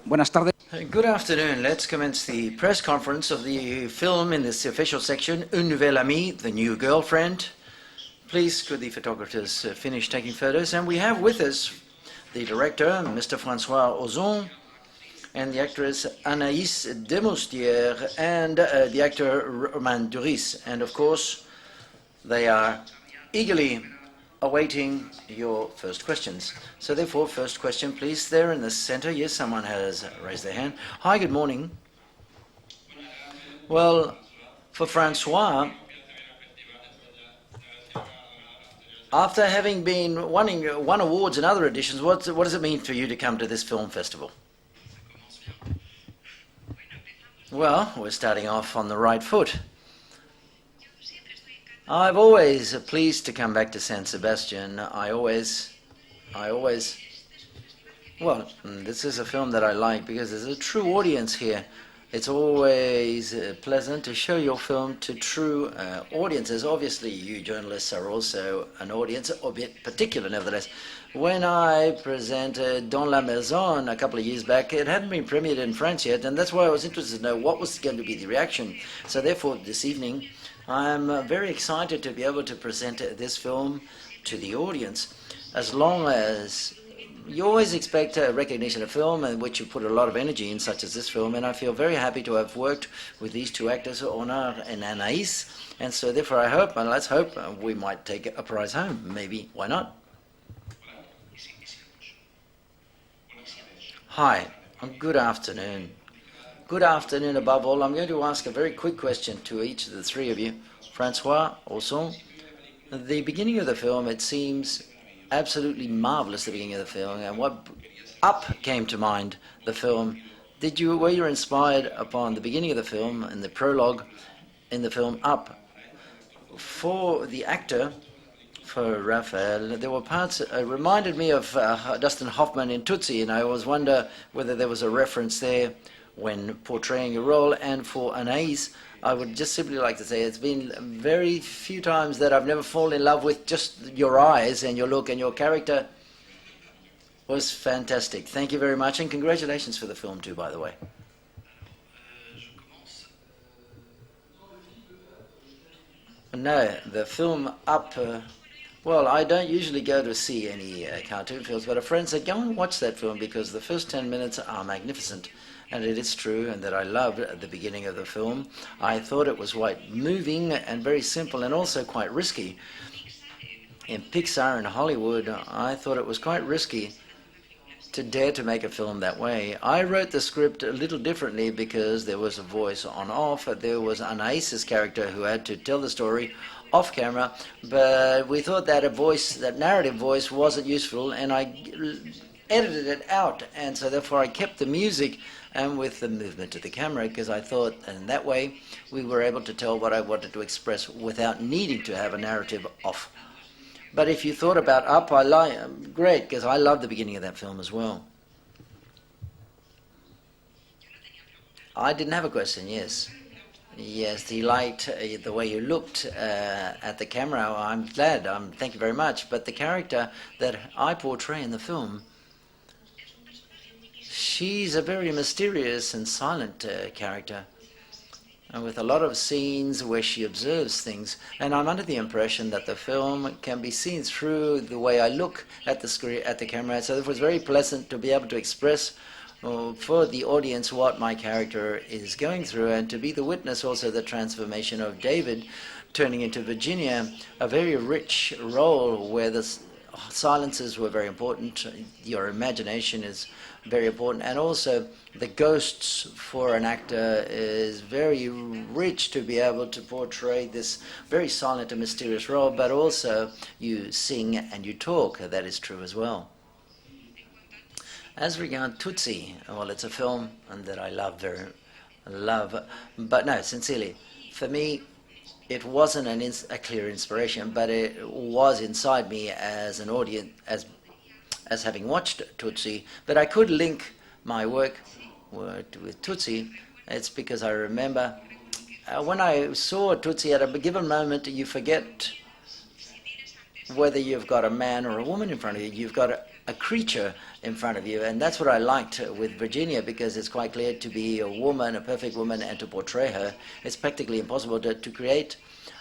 Buenas tardes. Good afternoon. Let's commence the press conference of the film in this official section, Nouvelle Amie, the new girlfriend. Please, could the photographers finish taking photos? And we have with us the director, Mr. François Ozon, and the actress Anaïs Demoustière, and the actor Romain Duris. And of course, they are eagerly awaiting your first questions. So therefore, first question, please. There in the center. Yes, someone has raised their hand. Hi, good morning. Well, for Francois, after having been won awards in other editions, what does it mean for you to come to this film festival? Well, we're starting off on the right foot. I've always pleased to come back to San Sebastian. Well, this is a film that I like because there's a true audience here. It's always pleasant to show your film to true audiences. Obviously, you journalists are also an audience, albeit particular nevertheless. When I presented Dans la Maison a couple of years back, it hadn't been premiered in France yet, and that's why I was interested to know what was going to be the reaction. So therefore, this evening, I'm very excited to be able to present this film to the audience. As long as you always expect a recognition of film in which you put a lot of energy in, such as this film, and I feel very happy to have worked with these two actors, Honor and Anaïs, and so therefore I hope, and let's hope, we might take a prize home. Maybe, why not? Hi, good afternoon. Good afternoon above all. I'm going to ask a very quick question to each of the three of you. François Ozon, the beginning of the film, it seems absolutely marvelous, the beginning of the film, and what Up came to mind, the film. Were you inspired upon the beginning of the film and the prologue in the film Up? For the actor, for Raphael, there were parts reminded me of Dustin Hoffman in Tootsie, and I always wonder whether there was a reference there when portraying a role. And for Anaïs, I would just simply like to say it's been very few times that I've never fallen in love with just your eyes and your look, and your character was fantastic. Thank you very much, and congratulations for the film too, by the way. No, the film Up, well, I don't usually go to see any cartoon films, but a friend said, go and watch that film because the first 10 minutes are magnificent. And it is true, and that I loved the beginning of the film. I thought it was quite moving and very simple and also quite risky. In Pixar and Hollywood, I thought it was quite risky to dare to make a film that way. I wrote the script a little differently because there was a voice on off. There was Anaïs's character who had to tell the story off camera, but we thought that that narrative voice wasn't useful, and I edited it out, and so therefore I kept the music and with the movement of the camera, because I thought in that way we were able to tell what I wanted to express without needing to have a narrative off. But if you thought about Up, great, because I love the beginning of that film as well. I didn't have a question, yes. Yes, he liked the way you looked at the camera. I'm glad, thank you very much. But the character that I portray in the film, she's a very mysterious and silent character, and with a lot of scenes where she observes things. And I'm under the impression that the film can be seen through the way I look at the screen, at the camera. So it was very pleasant to be able to express for the audience what my character is going through, and to be the witness also the transformation of David turning into Virginia, a very rich role where the silences were very important. Your imagination is very important, and also the ghosts for an actor is very rich to be able to portray this very silent and mysterious role, but also you sing and you talk. That is true as well. As regards Tootsie, well, it's a film that I love, but no, sincerely, for me, it wasn't a clear inspiration, but it was inside me as an audience, as having watched Tootsie. But I could link my work with Tootsie. It's because I remember when I saw Tootsie at a given moment, you forget whether you've got a man or a woman in front of you. You've got a creature in front of you. And that's what I liked with Virginia, because it's quite clear to be a woman, a perfect woman, and to portray her, it's practically impossible to create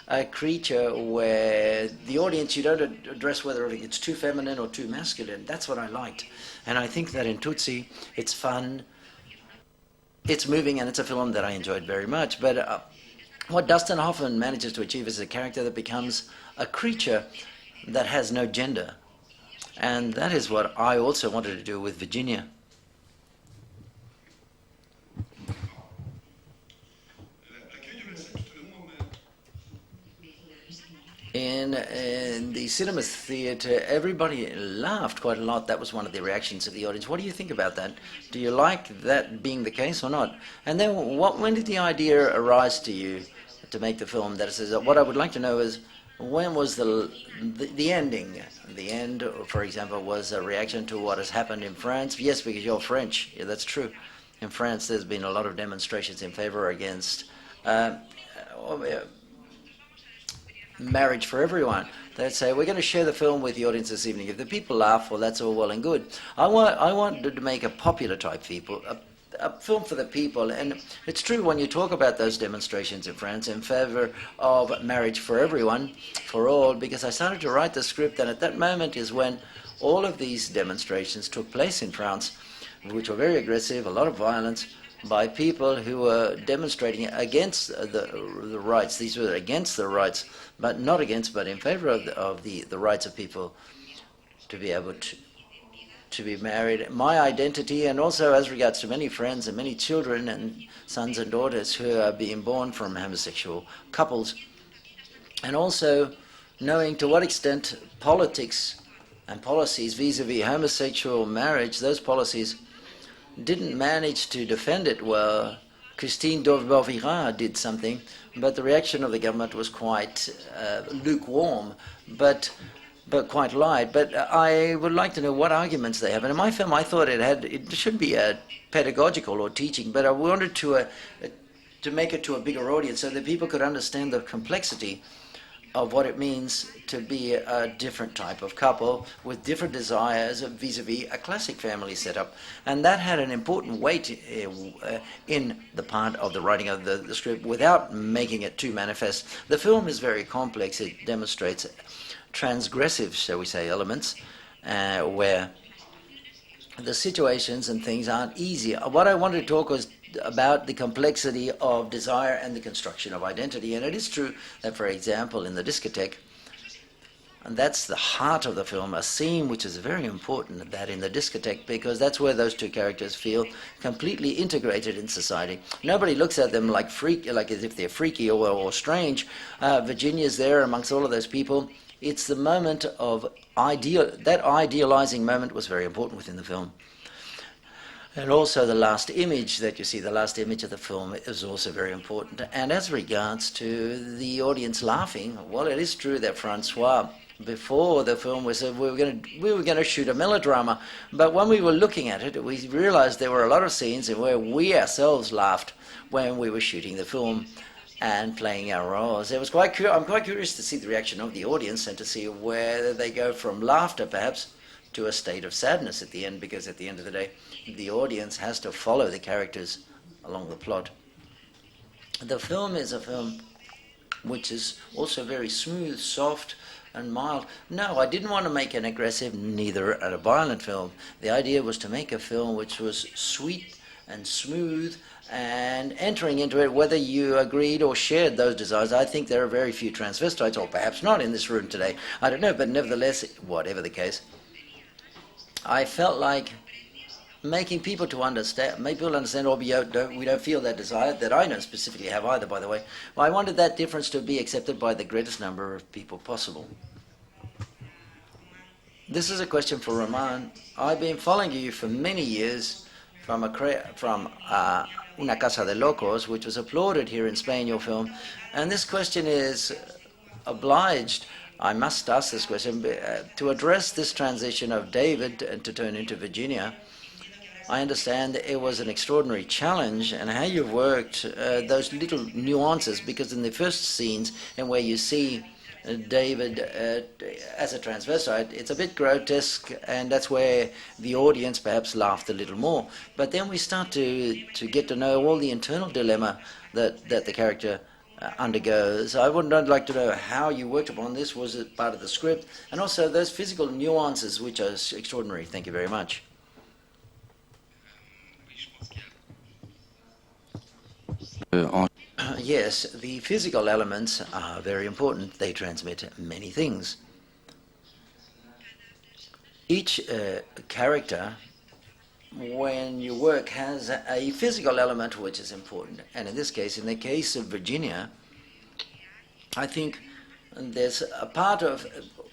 a creature where the audience, you don't address whether it's too feminine or too masculine. That's what I liked. And I think that in Tutsi, it's fun, it's moving, and it's a film that I enjoyed very much. But what Dustin Hoffman manages to achieve is a character that becomes a creature that has no gender. And that is what I also wanted to do with Virginia. In the cinema theatre, everybody laughed quite a lot. That was one of the reactions of the audience. What do you think about that? Do you like that being the case or not? And then when did the idea arise to you to make the film? That says, what I would like to know is, when was the ending? The end, for example, was a reaction to what has happened in France? Yes, because you're French. Yeah, that's true. In France, there's been a lot of demonstrations in favor against marriage for everyone. They'd say, we're going to share the film with the audience this evening. If the people laugh, well, that's all well and good. I wanted to make a popular type a film for the people. And it's true, when you talk about those demonstrations in France in favor of marriage for everyone, for all, because I started to write the script, and at that moment is when all of these demonstrations took place in France, which were very aggressive, a lot of violence, by people who were demonstrating against the rights. These were against the rights, but not against, but in favor of the rights of people to be able to be married. My identity, and also as regards to many friends and many children and sons and daughters who are being born from homosexual couples, and also knowing to what extent politics and policies vis-a-vis homosexual marriage, those policies didn't manage to defend it well. Christine Dorville-Virin did something, but the reaction of the government was quite lukewarm, but quite light. But I would like to know what arguments they have. And in my film, I thought it should be a pedagogical or teaching, but I wanted to make it to a bigger audience so that people could understand the complexity of what it means to be a different type of couple with different desires vis-a-vis a classic family setup. And that had an important weight in the part of the writing of the script without making it too manifest. The film is very complex. It demonstrates transgressive, shall we say, elements where the situations and things aren't easy. What I wanted to talk was about the complexity of desire and the construction of identity. And it is true that, for example, in the discotheque, and that's the heart of the film, a scene which is very important, that in the discotheque, because that's where those two characters feel completely integrated in society. Nobody looks at them like as if they're freaky or strange. Virginia's there amongst all of those people. It's the moment of that idealizing moment was very important within the film. And also the last image that you see, the last image of the film, is also very important. And as regards to the audience laughing, well, it is true that Francois, before the film, we said we were going to shoot a melodrama. But when we were looking at it, we realized there were a lot of scenes where we ourselves laughed when we were shooting the film and playing our roles. I'm quite curious to see the reaction of the audience and to see whether they go from laughter, perhaps, to a state of sadness at the end, because at the end of the day, the audience has to follow the characters along the plot. The film is a film which is also very smooth, soft, and mild. No, I didn't want to make an aggressive, neither a violent film. The idea was to make a film which was sweet and smooth, and entering into it, whether you agreed or shared those desires. I think there are very few transvestites, or perhaps not in this room today. I don't know, but nevertheless, whatever the case, I felt like making people to understand, make people understand, or we don't feel that desire, that I don't specifically have either, by the way. Well, I wanted that difference to be accepted by the greatest number of people possible. This is a question for Roman. I've been following you for many years from Una Casa de Locos, which was applauded here in Spain, your film. And this question is obliged, I must ask this question, to address this transition of David and to turn into Virginia. I understand it was an extraordinary challenge, and how you've worked those little nuances, because in the first scenes and where you see David as a transvestite, it's a bit grotesque, and that's where the audience perhaps laughed a little more. But then we start to get to know all the internal dilemma that the character undergoes. I'd like to know how you worked upon this. Was it part of the script? And also those physical nuances, which are extraordinary. Thank you very much. Yes, the physical elements are very important. They transmit many things. Each character, when you work, has a physical element which is important. And in this case, in the case of Virginia, I think there's a part of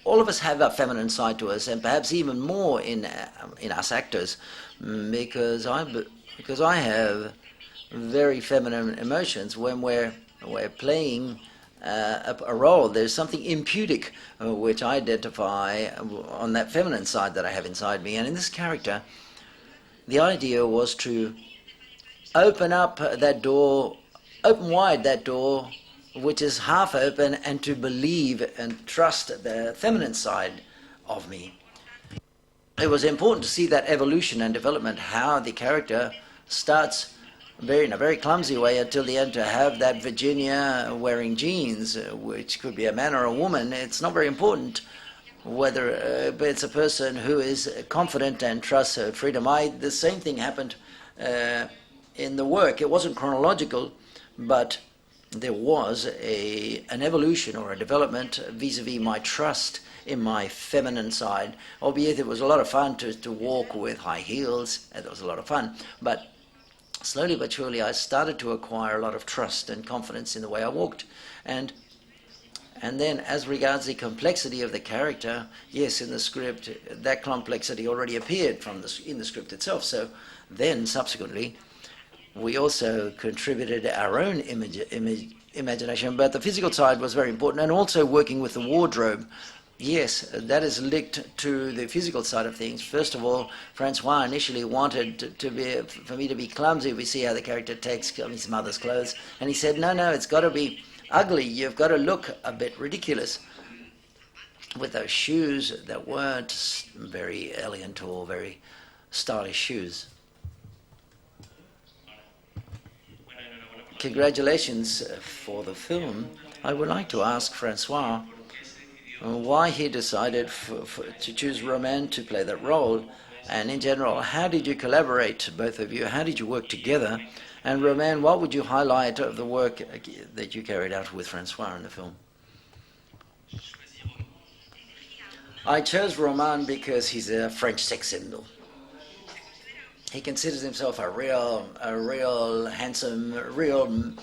all of us have a feminine side to us, and perhaps even more in us actors, because I have very feminine emotions when we're playing a role. There's something impudic which I identify on that feminine side that I have inside me. And in this character, the idea was to open up that door, open wide that door which is half open, and to believe and trust the feminine side of me. It was important to see that evolution and development, how the character starts in a very clumsy way until the end, to have that Virginia wearing jeans, which could be a man or a woman. It's not very important whether but it's a person who is confident and trusts her freedom. The same thing happened in the work. It wasn't chronological, but there was an evolution or a development vis-a-vis my trust in my feminine side, albeit it was a lot of fun to walk with high heels, and it was a lot of fun. But slowly but surely I started to acquire a lot of trust and confidence in the way I walked. And then as regards the complexity of the character, yes, in the script, that complexity already appeared in the script itself. So then subsequently, we also contributed our own imagination, but the physical side was very important, and also working with the wardrobe. Yes, that is linked to the physical side of things. First of all, Francois initially wanted for me to be clumsy. We see how the character takes his mother's clothes, and he said, no, it's got to be ugly. You've got to look a bit ridiculous with those shoes that weren't very elegant or very stylish shoes. Congratulations for the film. I would like to ask Francois why he decided to choose Romain to play that role, and in general, how did you collaborate, both of you? How did you work together? And Romain, what would you highlight of the work that you carried out with Francois in the film? I chose Romain because he's a French sex symbol. He considers himself a real handsome, real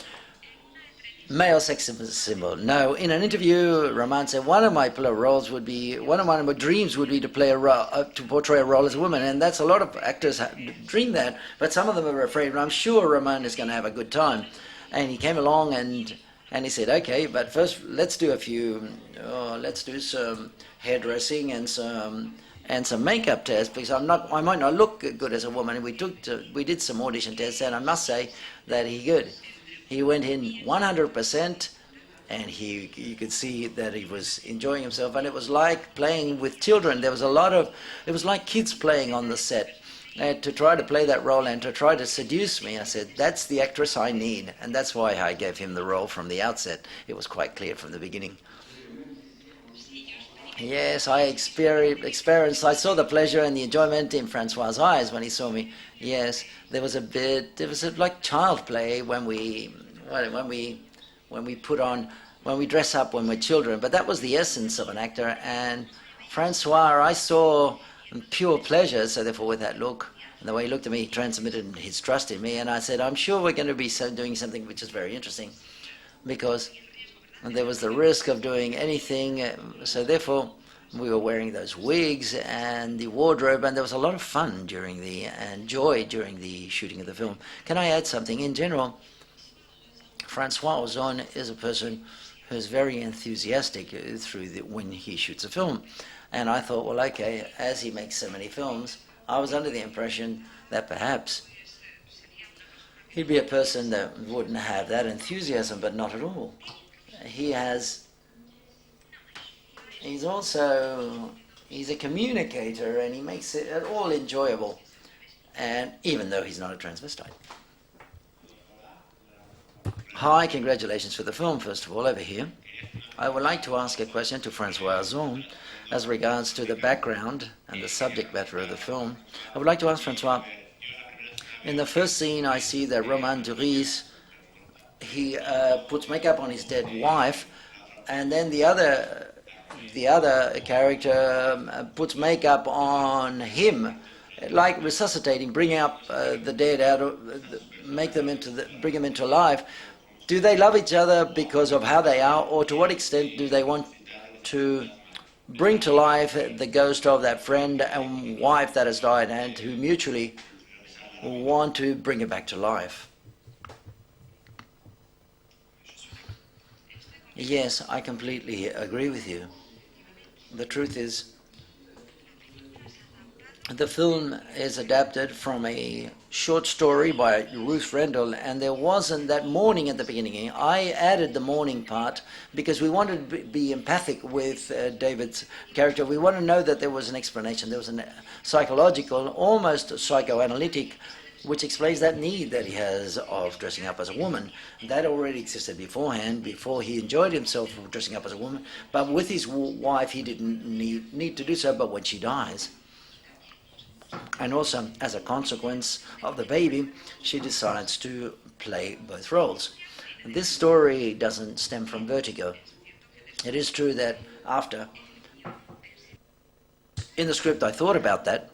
male sex symbol. No, in an interview, Romain said one of my dreams would be to play to portray a role as a woman, and that's a lot of actors dream that, but some of them are afraid. And I'm sure Romain is going to have a good time. And he came along and he said, okay, but first let's do some hairdressing and some makeup tests, because I might not look good as a woman. And we did some audition tests, and I must say that he went in 100%, and you could see that he was enjoying himself, and it was like playing with children. It was like kids playing on the set, to try to play that role and to try to seduce me. I said, that's the actress I need, and that's why I gave him the role from the outset. It was quite clear from the beginning. Yes, I saw the pleasure and the enjoyment in Francois' eyes when he saw me. Yes, there was like child play when we dress up when we're children, but that was the essence of an actor. And Francois, I saw pure pleasure, so therefore with that look and the way he looked at me, he transmitted his trust in me, and I said, I'm sure we're going to be doing something which is very interesting, because there was the risk of doing anything, so therefore we were wearing those wigs and the wardrobe, and there was a lot of fun and joy during the shooting of the film. Can I add something? In general, Francois Ozon is a person who's very enthusiastic when he shoots a film. And I thought, well, okay, as he makes so many films, I was under the impression that perhaps he'd be a person that wouldn't have that enthusiasm, but not at all. He has he's also he's a communicator, and he makes it all enjoyable. And even though he's not a transvestite. Hi, congratulations for the film, first of all, over here. I would like to ask a question to Francois Ozon as regards to the background and the subject matter of the film. I would like to ask Francois, in the first scene I see that Romain Duris, he puts makeup on his dead wife, and then the other character puts makeup on him, like resuscitating, bringing up the dead out of, bring them into life. Do they love each other because of how they are, or to what extent do they want to bring to life the ghost of that friend and wife that has died, and who mutually want to bring it back to life? Yes, I completely agree with you. The truth is, the film is adapted from a short story by Ruth Rendell, and there wasn't that mourning at the beginning. I added the mourning part because we wanted to be empathic with David's character. We want to know that there was an explanation. There was a psychological, almost psychoanalytic, which explains that need that he has of dressing up as a woman. That already existed beforehand, before he enjoyed himself dressing up as a woman. But with his wife, he didn't need to do so, but when she dies, and also as a consequence of the baby, she decides to play both roles. This story doesn't stem from Vertigo. It is true that after, in the script I thought about that,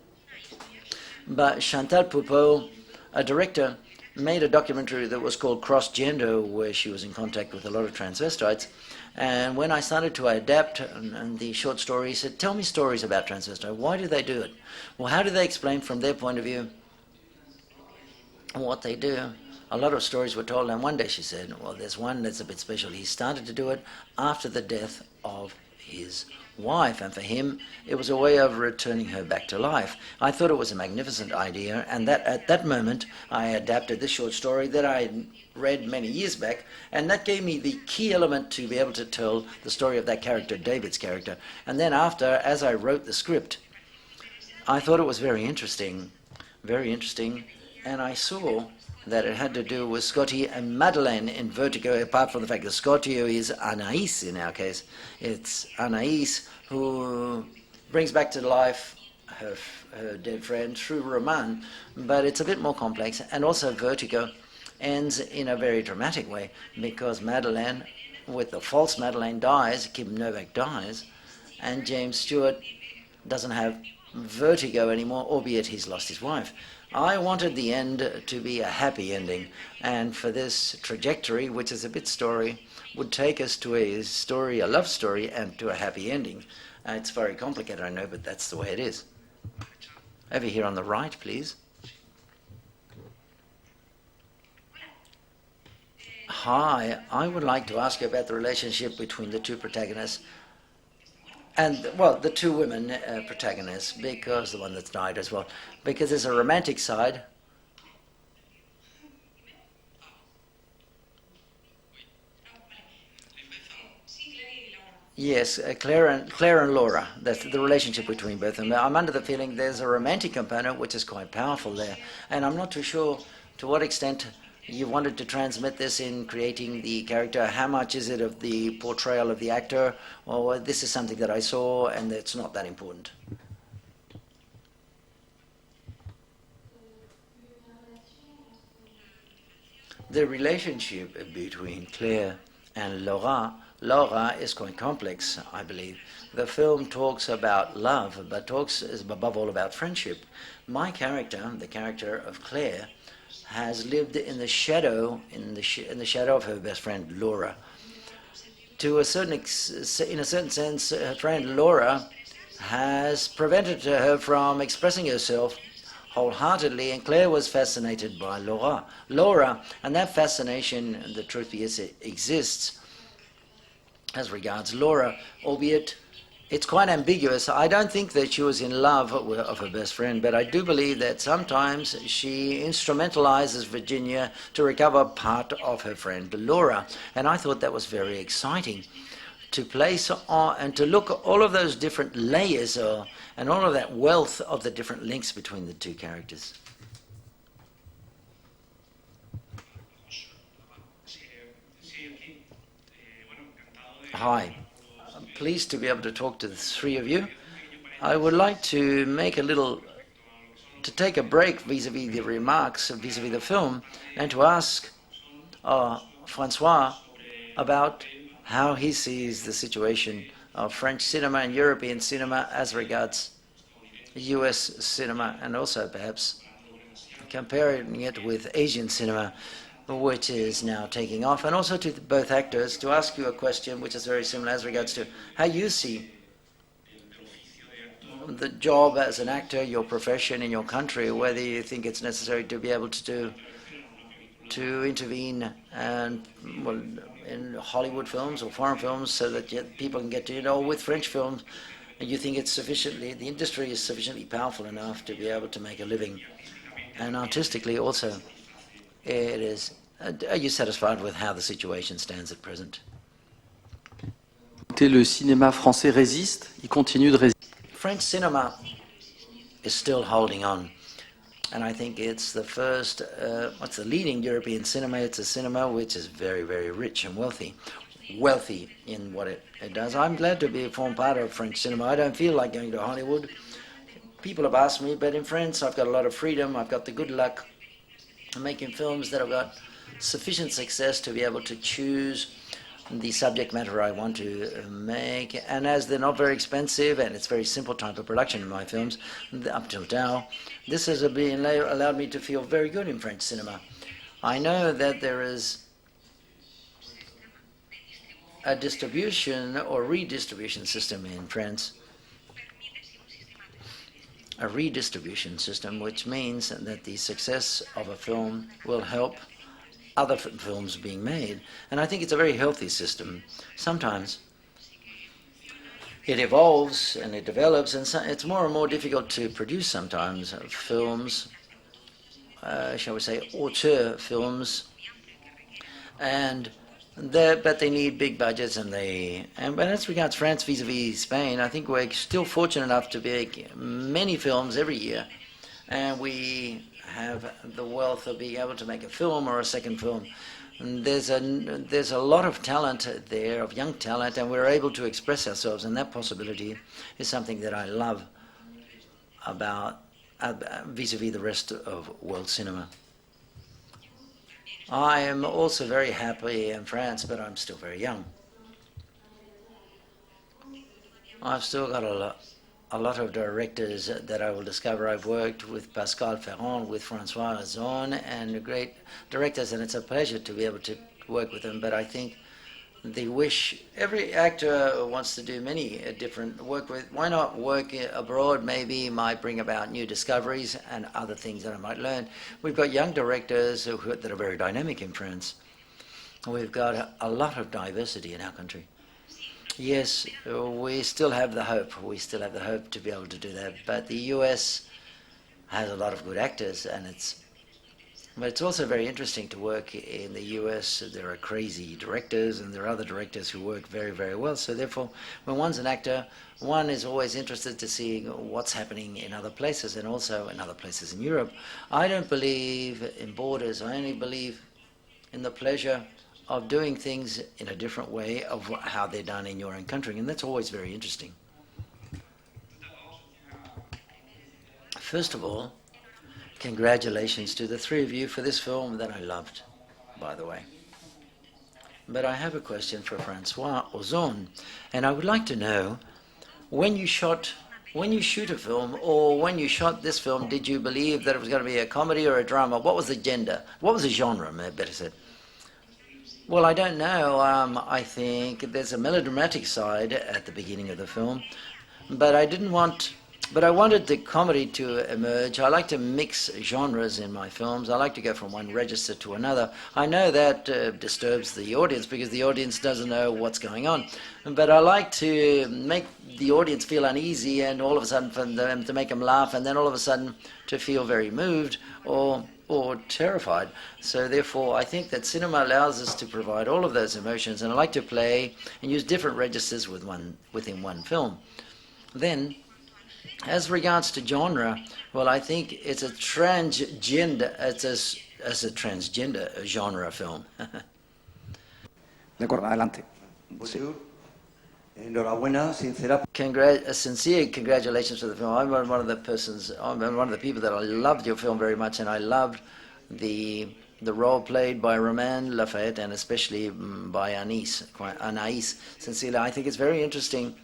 but Chantal Poupeau, a director, made a documentary that was called Cross Gender, where she was in contact with a lot of transvestites. And when I started to adapt and the short story, he said, tell me stories about transvestites. Why do they do it? Well, how do they explain from their point of view what they do? A lot of stories were told, and one day she said, well, there's one that's a bit special. He started to do it after the death of his wife, and for him it was a way of returning her back to life. I thought it was a magnificent idea, and that at that moment I adapted this short story that I read many years back, and that gave me the key element to be able to tell the story of that character, David's character. And then after, as I wrote the script, I thought it was very interesting, and I saw that it had to do with Scotty and Madeleine in Vertigo, apart from the fact that Scotty is Anaïs in our case. It's Anaïs who brings back to life her dead friend through Roman, but it's a bit more complex. And also Vertigo ends in a very dramatic way, because Madeleine, with the false Madeleine, dies, Kim Novak dies, and James Stewart doesn't have vertigo anymore, albeit he's lost his wife. I wanted the end to be a happy ending, and for this trajectory, which is a bit story, would take us to a story, a love story, and to a happy ending. It's very complicated, I know, but that's the way it is. Over here on the right, please. Hi, I would like to ask you about the relationship between the two protagonists, and, well, the two women protagonists, because the one that's died as well, because there's a romantic side. Yes, Claire and Laura, that's the relationship between both of them. I'm under the feeling there's a romantic component which is quite powerful there, and I'm not too sure to what extent you wanted to transmit this in creating the character. How much is it of the portrayal of the actor, or this is something that I saw and it's not that important? The relationship between Claire and Laura is quite complex, I believe. The film talks about love, but talks above all about friendship. My character, the character of Claire, has lived in the shadow, in the shadow of her best friend Laura. In a certain sense, her friend Laura has prevented her from expressing herself wholeheartedly, and Claire was fascinated by Laura, and that fascination, the truth is, it exists as regards Laura, albeit it's quite ambiguous. I don't think that she was in love of her best friend, but I do believe that sometimes she instrumentalizes Virginia to recover part of her friend Laura. And I thought that was very exciting, to place on and to look at all of those different layers and all of that wealth of the different links between the two characters. Hi, I'm pleased to be able to talk to the three of you. I would like to take a break vis-a-vis the remarks, vis-a-vis the film, and to ask Francois about how he sees the situation of French cinema and European cinema as regards US cinema, and also perhaps comparing it with Asian cinema, which is now taking off, and also to both actors, to ask you a question which is very similar as regards to how you see the job as an actor, your profession in your country, whether you think it's necessary to be able to intervene and in Hollywood films or foreign films so that people can get to know with French films, and you think it's the industry is sufficiently powerful enough to be able to make a living, and artistically also it is. Are you satisfied with how the situation stands at present? Le cinéma français résiste, il continue de résister. French cinema is still holding on, and I think it's the first, what's the leading European cinema? It's a cinema which is very, very rich and wealthy in what it does. I'm glad to form part of French cinema. I don't feel like going to Hollywood. People have asked me, but in France I've got a lot of freedom. I've got the good luck of making films that have got sufficient success to be able to choose the subject matter I want to make, and as they're not very expensive and it's very simple type of production in my films up till now, this has allowed me to feel very good in French cinema. I know that there is a distribution or redistribution system in France, a redistribution system, which means that the success of a film will help other films being made, and I think it's a very healthy system. Sometimes it evolves and it develops, and it's more and more difficult to produce sometimes films, shall we say, auteur films, but they need big budgets, and as regards France vis-a-vis Spain, I think we're still fortunate enough to make many films every year, and we have the wealth of being able to make a film or a second film. And there's a lot of talent there, of young talent, and we're able to express ourselves, and that possibility is something that I love about vis-a-vis the rest of world cinema. I am also very happy in France, but I'm still very young. I've still got a lot of directors that I will discover. I've worked with Pascal Ferrand, with François Ozon, and great directors, and it's a pleasure to be able to work with them. But I think every actor wants to do many different work with. Why not work abroad? Maybe might bring about new discoveries and other things that I might learn. We've got young directors that are very dynamic in France. We've got a lot of diversity in our country. Yes, we still have the hope. We still have the hope to be able to do that. But the US has a lot of good actors, but it's also very interesting to work in the US. There are crazy directors, and there are other directors who work very, very well. So therefore, when one's an actor, one is always interested to see what's happening in other places, and also in other places in Europe. I don't believe in borders. I only believe in the pleasure of doing things in a different way of how they're done in your own country, and that's always very interesting. First of all, congratulations to the three of you for this film that I loved, by the way. But I have a question for François Ozon, and I would like to know, when you shoot a film, or when you shot this film, did you believe that it was going to be a comedy or a drama? What was the genre, better said? Well, I don't know. I think there's a melodramatic side at the beginning of the film, but I wanted the comedy to emerge. I like to mix genres in my films. I like to go from one register to another. I know that disturbs the audience because the audience doesn't know what's going on, but I like to make the audience feel uneasy, and all of a sudden for them to make them laugh, and then all of a sudden to feel very moved, or or terrified. So therefore, I think that cinema allows us to provide all of those emotions, and I like to play and use different registers within one film. Then, as regards to genre, well, I think it's a transgender genre film. De acuerdo, adelante. Bonjour. Enhorabuena, sincera. Sincere congratulations for the film. I'm one of the people that I loved your film very much, and I loved the role played by Romain Lafayette, and especially by Anaïs. Sincerely, I think it's very interesting,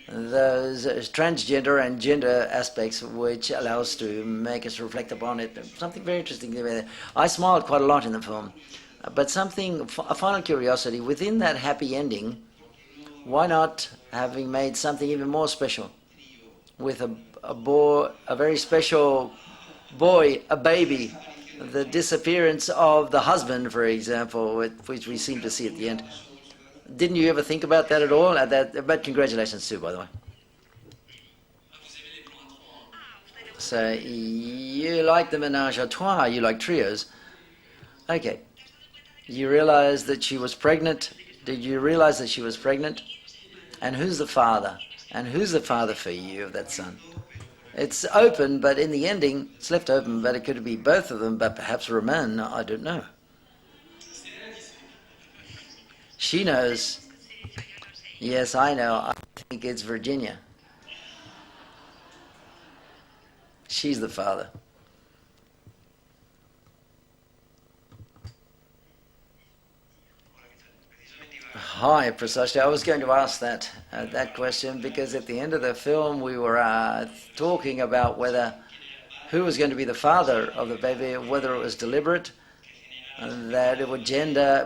those transgender and gender aspects, which allow us to make us reflect upon it. Something very interesting. I smiled quite a lot in the film. But a final curiosity, within that happy ending, why not having made something even more special with a very special boy, a baby, the disappearance of the husband, for example, which we seem to see at the end. Didn't you ever think about that at all? But congratulations too, by the way. So you like the ménage à trois, you like trios. Okay. You realize that she was pregnant? Did you realize that she was pregnant? And who's the father? And who's the father for you of that son? It's open, but in the ending, it's left open, but it could be both of them, but perhaps Romain, I don't know. She knows. Yes, I know. I think it's Virginia. She's the father. Hi, precisely. I was going to ask that question, because at the end of the film we were talking about who was going to be the father of the baby, whether it was deliberate, and that it would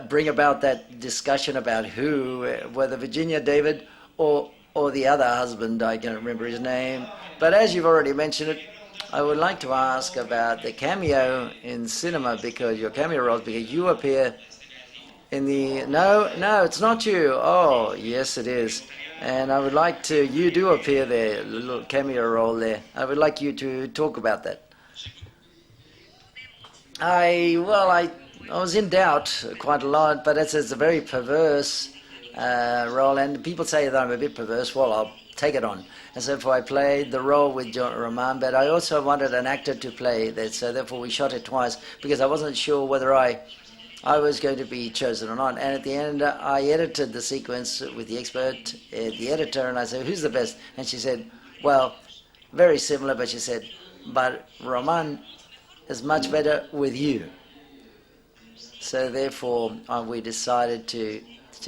bring about that discussion about whether Virginia David or the other husband, I can't remember his name. But as you've already mentioned it, I would like to ask about the cameo in cinema, because your cameo roles, because you appear in the... No, it's not you. Oh, yes, it is. And I would like to... You do appear there, a little cameo role there. I would like you to talk about that. I was in doubt quite a lot, but it's a very perverse role, and people say that I'm a bit perverse. Well, I'll take it on. And so therefore I played the role with Romain, but I also wanted an actor to play that, so therefore we shot it twice, because I wasn't sure whether I was going to be chosen or not. And at the end, I edited the sequence with the editor, and I said, who's the best? And she said, well, very similar, but she said, but Romain is much better with you. So therefore, we decided to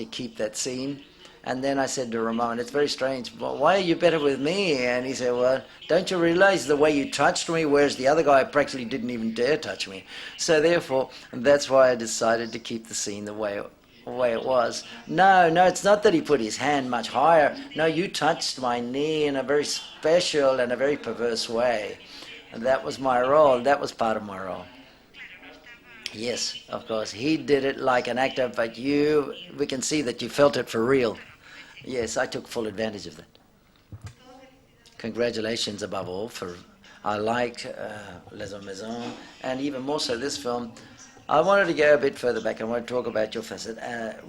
keep that scene. And then I said to Romain, it's very strange, well, why are you better with me? And he said, well, don't you realize the way you touched me, whereas the other guy practically didn't even dare touch me? So therefore, that's why I decided to keep the scene the way it was. No, it's not that he put his hand much higher. No, you touched my knee in a very special and a very perverse way. And that was my role. That was part of my role. Yes, of course. He did it like an actor, but we can see that you felt it for real. Yes, I took full advantage of that. Congratulations above all I like Les Maisons, and even more so this film. I wanted to go a bit further back. I want to talk about your facet.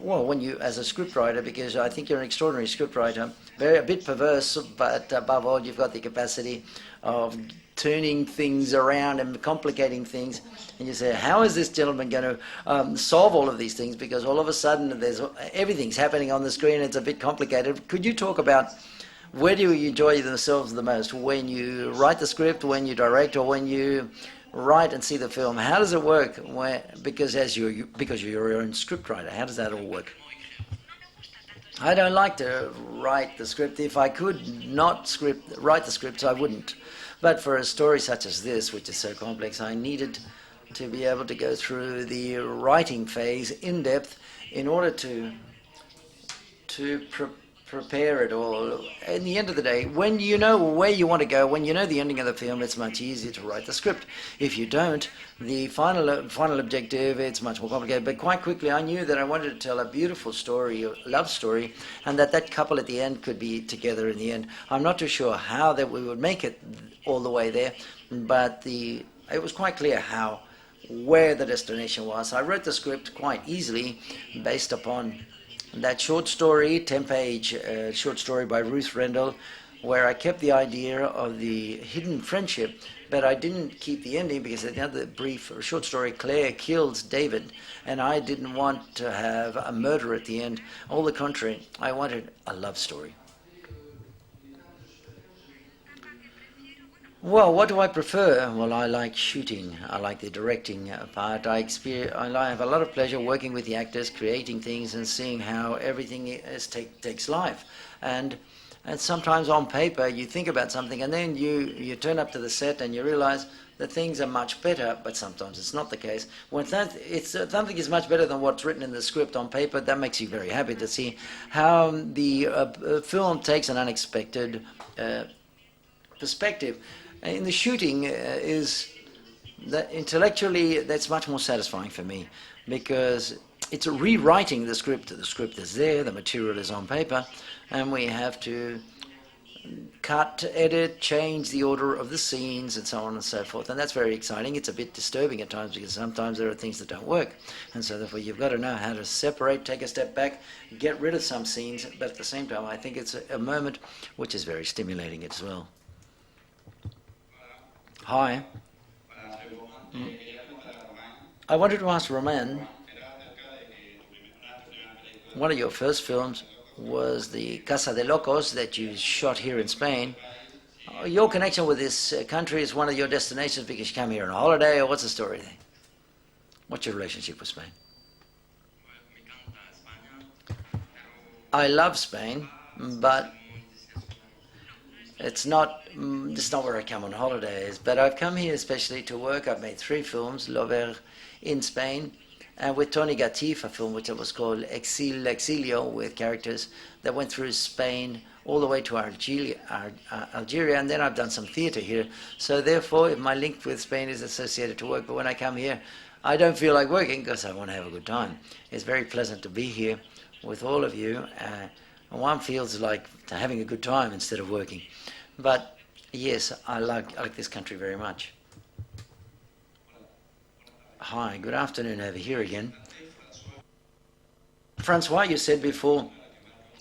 When you, as a scriptwriter, because I think you're an extraordinary scriptwriter, a bit perverse, but above all, you've got the capacity of turning things around and complicating things. And you say, how is this gentleman going to solve all of these things? Because all of a sudden, everything's happening on the screen. It's a bit complicated. Could you talk about where do you enjoy yourselves the most? When you write the script, when you direct, or when you write and see the film? How does it work? Because you're your own scriptwriter, how does that all work? I don't like to write the script. If I could not write the scripts, I wouldn't. But for a story such as this, which is so complex, I needed to be able to go through the writing phase in depth in order to prepare it all. In the end of the day, when you know where you want to go, when you know the ending of the film, it's much easier to write the script. If you don't, the final objective, it's much more complicated. But quite quickly, I knew that I wanted to tell a beautiful story, a love story, and that couple at the end could be together in the end. I'm not too sure how that we would make it all the way there, but it was quite clear how where the destination was. I wrote the script quite easily based upon that short story, 10-page short story by Ruth Rendell, where I kept the idea of the hidden friendship, but I didn't keep the ending because at the end of the brief short story, Claire kills David, and I didn't want to have a murder at the end. All the contrary, I wanted a love story. Well, what do I prefer? Well, I like shooting. I like the directing part. I have a lot of pleasure working with the actors, creating things and seeing how everything takes life. And sometimes on paper you think about something and then you turn up to the set and you realize that things are much better, but sometimes it's not the case. When something is much better than what's written in the script on paper, that makes you very happy to see how the film takes an unexpected perspective. In the shooting is that intellectually that's much more satisfying for me because it's rewriting the script. The script is there, the material is on paper, and we have to cut, edit, change the order of the scenes and so on and so forth. And that's very exciting. It's a bit disturbing at times because sometimes there are things that don't work. And so therefore you've got to know how to separate, take a step back, get rid of some scenes, but at the same time I think it's a moment which is very stimulating as well. Hi. I wanted to ask Roman, one of your first films was the Casa de Locos that you shot here in Spain. Your connection with this country is one of your destinations because you come here on a holiday, or what's the story there? What's your relationship with Spain? I love Spain, but this is not where I come on holidays, but I've come here especially to work. I've made 3 films, Nouvelle in Spain, and with Tony Gatif, a film which was called Exilio, with characters that went through Spain all the way to Algeria, and then I've done some theatre here. So therefore, my link with Spain is associated to work, but when I come here, I don't feel like working because I want to have a good time. It's very pleasant to be here with all of you. One feels like having a good time instead of working. But yes, I like this country very much. Hi, good afternoon over here again. Francois, you said before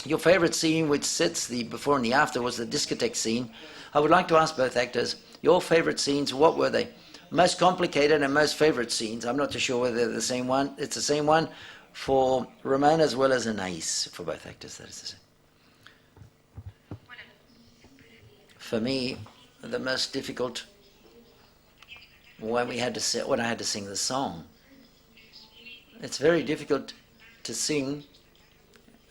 your favorite scene which sets the before and the after was the discotheque scene. I would like to ask both actors, your favorite scenes, what were they? Most complicated and most favorite scenes. I'm not too sure whether they're the same one. It's the same one for Roman as well as Anais, for both actors, that is to say. For me, the most difficult when I had to sing the song. It's very difficult to sing,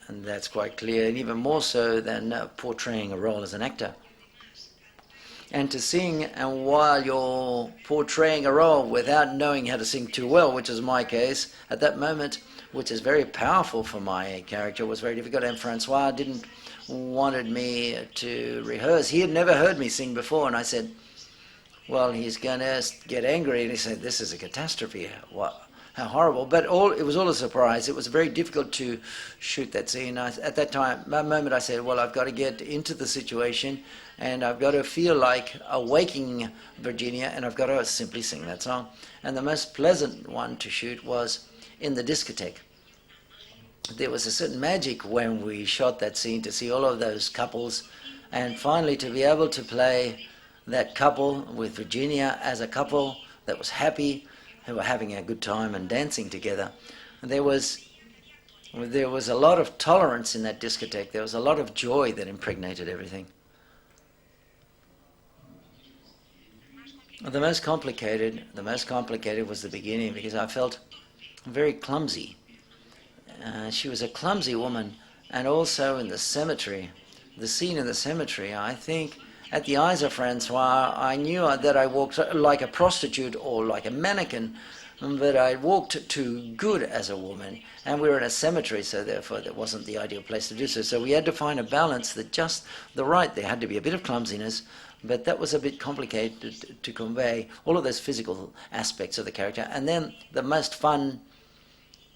and that's quite clear, and even more so than portraying a role as an actor. And to sing, and while you're portraying a role without knowing how to sing too well, which is my case, at that moment, which is very powerful for my character, was very difficult, and Francois wanted me to rehearse. He had never heard me sing before, and I said, well, he's going to get angry, and he said, this is a catastrophe. What? How horrible. But it was all a surprise. It was very difficult to shoot that scene. At that moment I said, well, I've got to get into the situation and I've got to feel like awaking Virginia and I've got to simply sing that song. And the most pleasant one to shoot was in the discotheque. There was a certain magic when we shot that scene to see all of those couples and finally to be able to play that couple with Virginia as a couple that was happy, who were having a good time and dancing together. And there was a lot of tolerance in that discotheque. There was a lot of joy that impregnated everything. The most complicated was the beginning because I felt very clumsy. She was a clumsy woman, and also in the cemetery, the scene in the cemetery, I think at the eyes of Francois, I knew that I walked like a prostitute or like a mannequin, but I walked too good as a woman. And we were in a cemetery, so therefore that wasn't the ideal place to do so. So we had to find a balance that just the right. There had to be a bit of clumsiness, but that was a bit complicated to convey all of those physical aspects of the character. And then the most fun,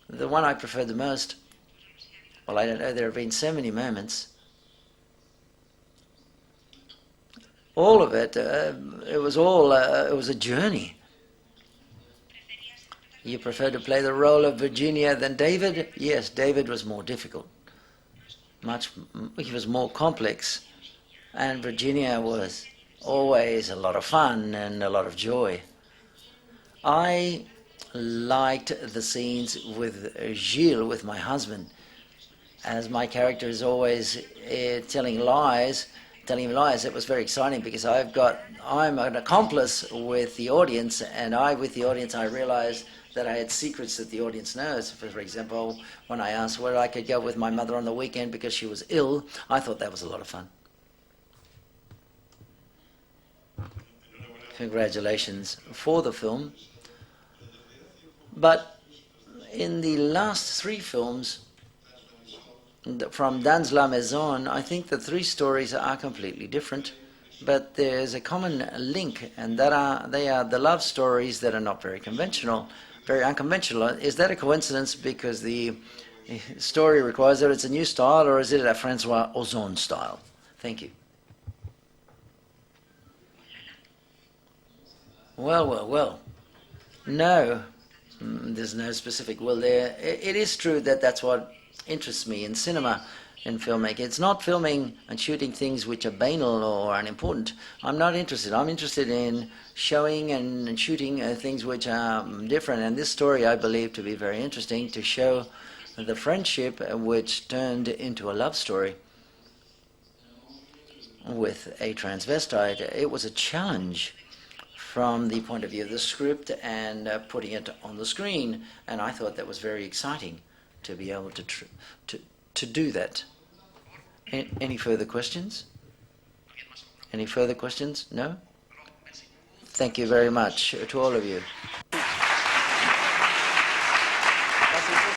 the one I preferred the most, well, I don't know, there have been so many moments. All of it, it was a journey. You prefer to play the role of Virginia than David? Yes, David was more difficult. He was more complex. And Virginia was always a lot of fun and a lot of joy. I liked the scenes with Gilles, with my husband, as my character is always telling him lies. It was very exciting because I'm an accomplice with the audience, and with the audience, I realized that I had secrets that the audience knows. For example, when I asked where I could go with my mother on the weekend because she was ill, I thought that was a lot of fun. Congratulations for the film. But in the last 3 films, from Dans la Maison, I think the 3 stories are completely different, but there's a common link, and they are the love stories that are not very conventional, very unconventional. Is that a coincidence because the story requires that it's a new style, or is it a Francois Ozon style? Thank you. Well. No, there's no specific will there. It is true that that's what interests me in cinema, in filmmaking. It's not filming and shooting things which are banal or unimportant. I'm not interested. I'm interested in showing and shooting things which are different. And this story I believe to be very interesting, to show the friendship which turned into a love story with a transvestite. It was a challenge from the point of view of the script and putting it on the screen. And I thought that was very exciting to be able to do that. Any further questions? Any further questions? No? Thank you very much to all of you.